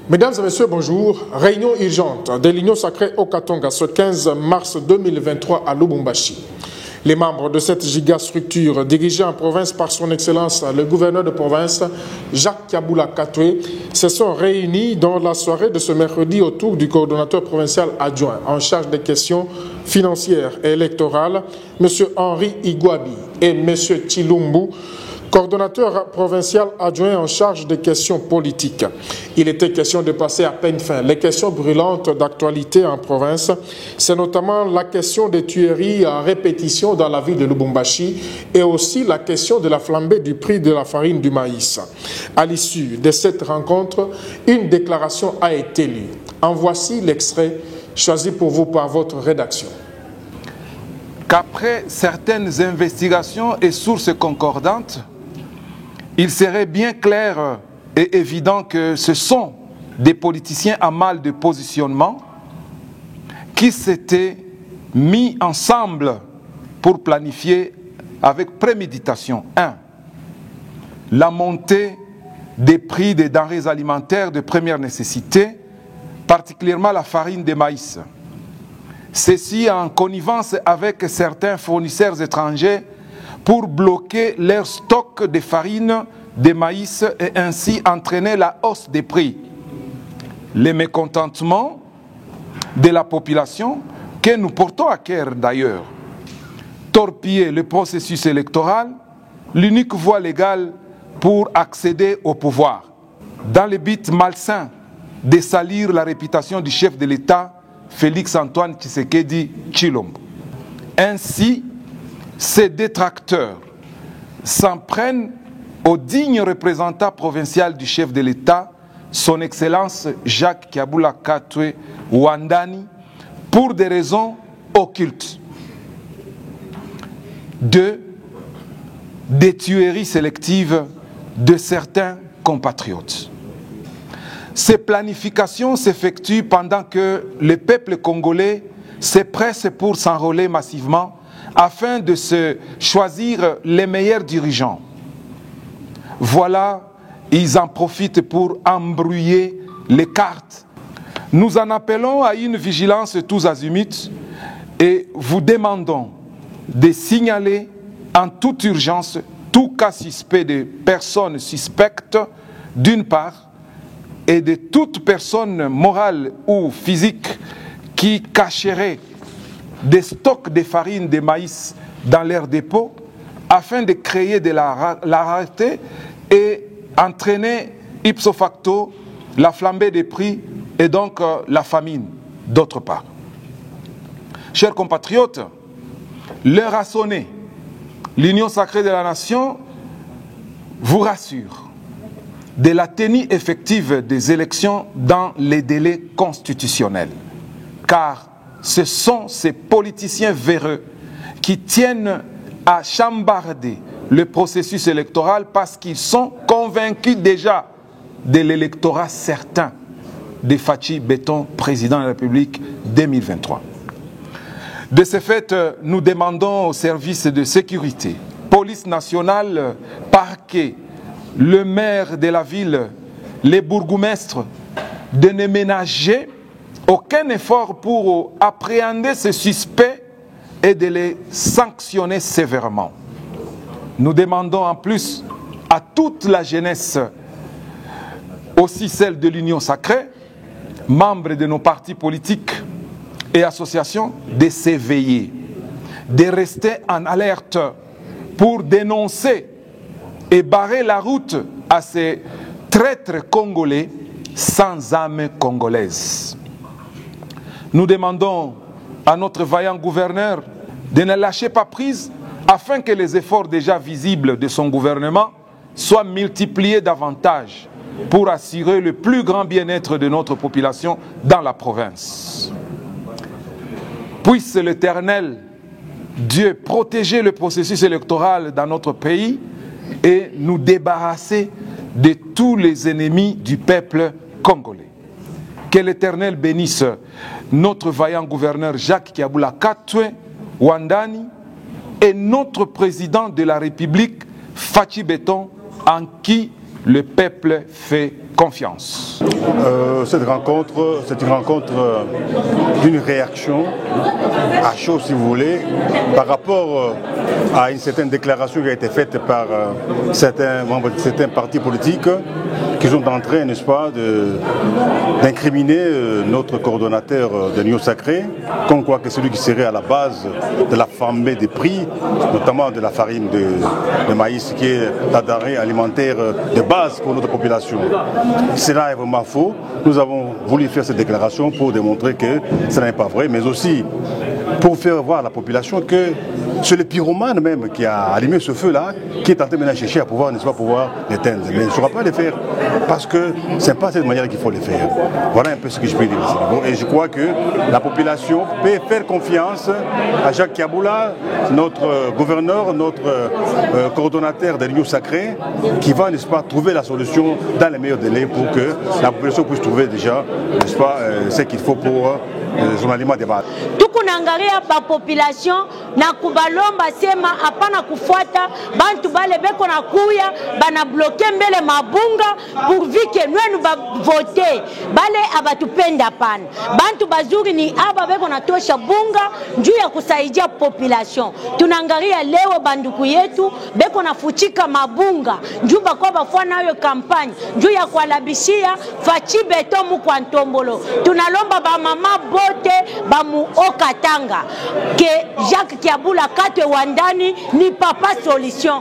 Mesdames et messieurs, bonjour. Réunion urgente de l'Union sacrée au Katonga ce 15 mars 2023 à Lubumbashi. Les membres de cette gigastructure, dirigée en province par son Excellence le gouverneur de province, Jacques Kabula Katwe, se sont réunis dans la soirée de ce mercredi autour du coordonnateur provincial adjoint en charge des questions financières et électorales, M. Henri Igwabi, et M. Chilumbu, coordonnateur provincial adjoint en charge des questions politiques. Il était question de passer à peine fin. Les questions brûlantes d'actualité en province, c'est notamment la question des tueries à répétition dans la ville de Lubumbashi et aussi la question de la flambée du prix de la farine du maïs. À l'issue de cette rencontre, une déclaration a été lue. En voici l'extrait choisi pour vous par votre rédaction. Qu'après certaines investigations et sources concordantes, il serait bien clair et évident que ce sont des politiciens à mal de positionnement qui s'étaient mis ensemble pour planifier avec préméditation 1. La montée des prix des denrées alimentaires de première nécessité, particulièrement la farine de maïs. Ceci en connivence avec certains fournisseurs étrangers pour bloquer leur stock de farine, de maïs et ainsi entraîner la hausse des prix. Les mécontentements de la population que nous portons à cœur d'ailleurs. Torpiller le processus électoral, l'unique voie légale pour accéder au pouvoir. Dans le but malsain de salir la réputation du chef de l'État, Félix-Antoine Tshisekedi Tshilombo. Ainsi, ces détracteurs s'en prennent au digne représentant provincial du chef de l'État, son Excellence Jacques Kabula Katwe Wandani, pour des raisons occultes. 2. Des tueries sélectives de certains compatriotes. Ces planifications s'effectuent pendant que le peuple congolais se presse pour s'enrôler massivement afin de se choisir les meilleurs dirigeants. Voilà, ils en profitent pour embrouiller les cartes. Nous en appelons à une vigilance tous azimuts et vous demandons de signaler en toute urgence tout cas suspect de personnes suspectes d'une part et de toute personne morale ou physique qui cacherait des stocks de farine de maïs dans leurs dépôts afin de créer de la rareté et entraîner ipso facto la flambée des prix et donc la famine d'autre part. Chers compatriotes, l'heure a sonné. L'Union sacrée de la nation vous rassure de la tenue effective des élections dans les délais constitutionnels. Car ce sont ces politiciens véreux qui tiennent à chambarder le processus électoral parce qu'ils sont convaincus déjà de l'électorat certain de Fachi Beton, président de la République 2023. De ce fait, nous demandons aux services de sécurité, police nationale, parquet, le maire de la ville, les bourgmestres, de ne ménager aucun effort pour appréhender ces suspects et de les sanctionner sévèrement. Nous demandons en plus à toute la jeunesse, aussi celle de l'Union sacrée, membres de nos partis politiques et associations, de s'éveiller, de rester en alerte pour dénoncer et barrer la route à ces traîtres congolais sans âme congolaise. Nous demandons à notre vaillant gouverneur de ne lâcher pas prise afin que les efforts déjà visibles de son gouvernement soient multipliés davantage pour assurer le plus grand bien-être de notre population dans la province. Puisse l'Éternel, Dieu, protéger le processus électoral dans notre pays et nous débarrasser de tous les ennemis du peuple congolais. Que l'Éternel bénisse notre vaillant gouverneur Jacques Kabula Katwe Wandani et notre président de la République, Fachi Beton, en qui le peuple fait confiance. Cette rencontre, c'est une rencontre d'une réaction à chaud, si vous voulez, par rapport à une certaine déclaration qui a été faite par certains membres de certains partis politiques qui sont en train, n'est-ce pas, d'incriminer notre coordonnateur de l'Union sacrée, comme quoi que celui qui serait à la base de la flambée des prix, notamment de la farine de maïs, qui est la denrée alimentaire de base pour notre population. Cela est vraiment faux. Nous avons voulu faire cette déclaration pour démontrer que ce n'est pas vrai, mais aussi pour faire voir à la population que c'est le pyromane même qui a allumé ce feu-là, qui est en train de chercher à pouvoir, n'est-ce pas, pouvoir l'éteindre. Mais il ne saura pas le faire parce que ce n'est pas de cette manière qu'il faut le faire. Voilà un peu ce que je peux dire ici. Et je crois que la population peut faire confiance à Jacques Kiaboula, notre gouverneur, notre coordonnateur de l'Union sacrée, qui va, n'est-ce pas, trouver la solution dans les meilleurs délais pour que la population puisse trouver déjà, n'est-ce pas, ce qu'il faut pour son aliment de base. Tukunangalia pa population na kubalomba sema hapana kufuata bantu bale beko na kuya bana bloquer mbele mabunga pourvu que nous ba voter bale abatupenda pana bantu bazuri ni aba beko na tosha bunga njuu ya kusaidia population. Tunangalia leo banduku yetu beko na fuchika mabunga njuu bako bafua nayo kampanye njuu ya kualabishia fachi beto mu kwa Ntombolo. Tunalomba ba mama bote ba mu Okatanga que Jacques Kiaboula Katwe Wandani ni papa solution.